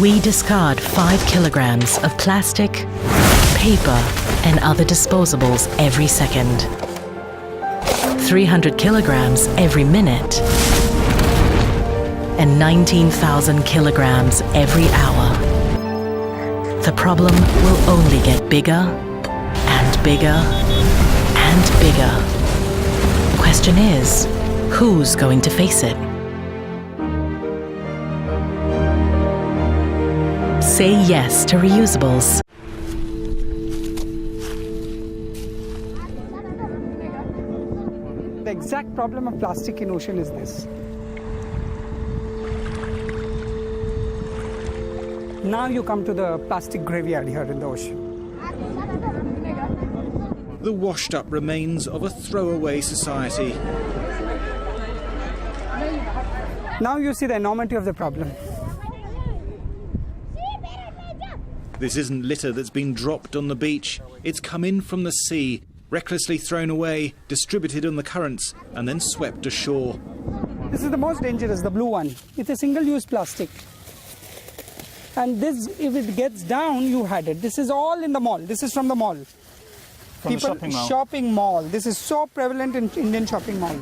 We discard 5 kilograms of plastic, paper, and other disposables every second. 300 kilograms every minute. And 19,000 kilograms every hour. The problem will only get bigger and bigger and bigger. Question is, who's going to face it? Say yes to reusables. The exact problem of plastic in ocean is this. Now you come to the plastic graveyard here in the ocean. The washed-up remains of a throwaway society. Now you see the enormity of the problem. This isn't litter that's been dropped on the beach. It's come in from the sea, recklessly thrown away, distributed on the currents, and then swept ashore. This is the most dangerous, the blue one. It's a single-use plastic. And this, if it gets down, you had it. This is all in the mall. This is from the mall. From the shopping mall? Shopping mall. This is so prevalent in Indian shopping mall.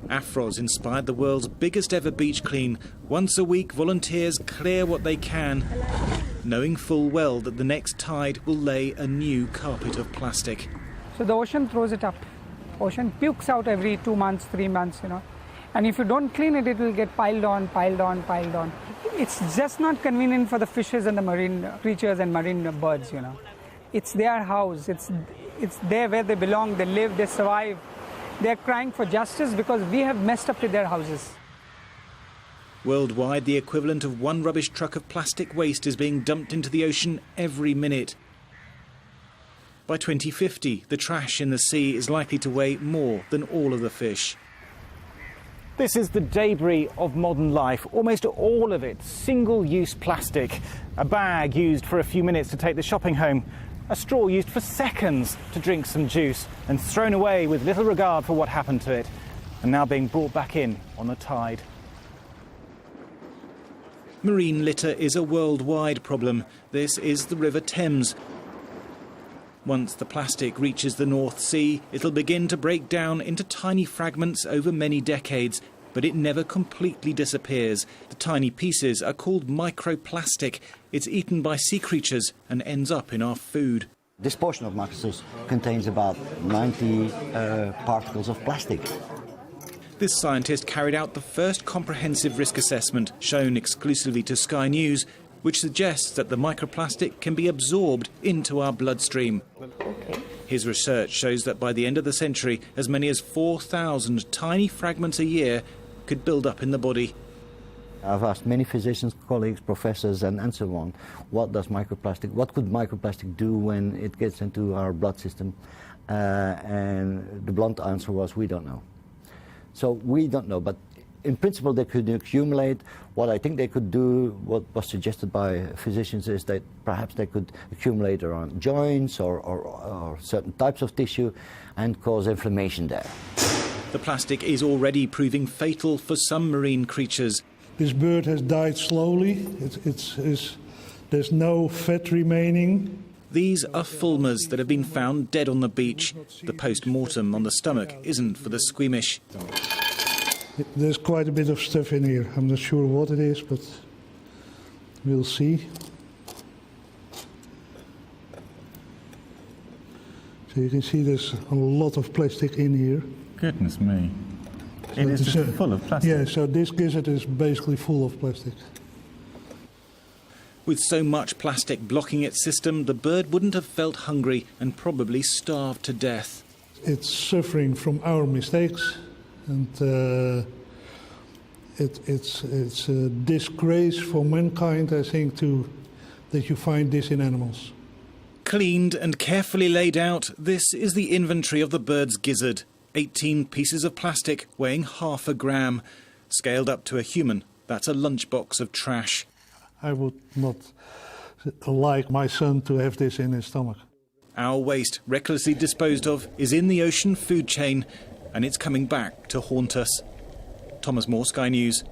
Afros inspired the world's biggest ever beach clean. Once a week, volunteers clear what they can, knowing full well that the next tide will lay a new carpet of plastic. So the ocean throws it up. Ocean pukes out every 2 months, 3 months, And if you don't clean it, it will get piled on, piled on, piled on. It's just not convenient for the fishes and the marine creatures and marine birds, It's their house. It's there where they belong. They live, they survive. They're crying for justice because we have messed up with their houses. Worldwide, the equivalent of 1 rubbish truck of plastic waste is being dumped into the ocean every minute. By 2050, the trash in the sea is likely to weigh more than all of the fish. This is the debris of modern life, almost all of it single-use plastic. A bag used for a few minutes to take the shopping home, a straw used for seconds to drink some juice, and thrown away with little regard for what happened to it, and now being brought back in on the tide. Marine litter is a worldwide problem. This is the River Thames. Once the plastic reaches the North Sea, it'll begin to break down into tiny fragments over many decades, but it never completely disappears. The tiny pieces are called microplastic. It's eaten by sea creatures and ends up in our food. This portion of microsols contains about 90 particles of plastic. This scientist carried out the first comprehensive risk assessment, shown exclusively to Sky News, which suggests that the microplastic can be absorbed into our bloodstream. His research shows that by the end of the century, as many as 4,000 tiny fragments a year could build up in the body. I've asked many physicians, colleagues, professors and so on, what could microplastic do when it gets into our blood system? And the blunt answer was, we don't know. So we don't know, but in principle they could accumulate. What I think they could do, what was suggested by physicians, is that perhaps they could accumulate around joints or certain types of tissue and cause inflammation there. The plastic is already proving fatal for some marine creatures. This bird has died slowly. There's no fat remaining. These are fulmars that have been found dead on the beach. The post-mortem on the stomach isn't for the squeamish. There's quite a bit of stuff in here. I'm not sure what it is, but we'll see. So you can see there's a lot of plastic in here. Goodness me. It is just full of plastic. Yeah, so this gizzard is basically full of plastic. With so much plastic blocking its system, the bird wouldn't have felt hungry and probably starved to death. It's suffering from our mistakes, and it's a disgrace for mankind, I think, that you find this in animals. Cleaned and carefully laid out, this is the inventory of the bird's gizzard. 18 pieces of plastic weighing half a gram. Scaled up to a human, that's a lunchbox of trash. I would not like my son to have this in his stomach. Our waste, recklessly disposed of, is in the ocean food chain, and it's coming back to haunt us. Thomas Moore, Sky News.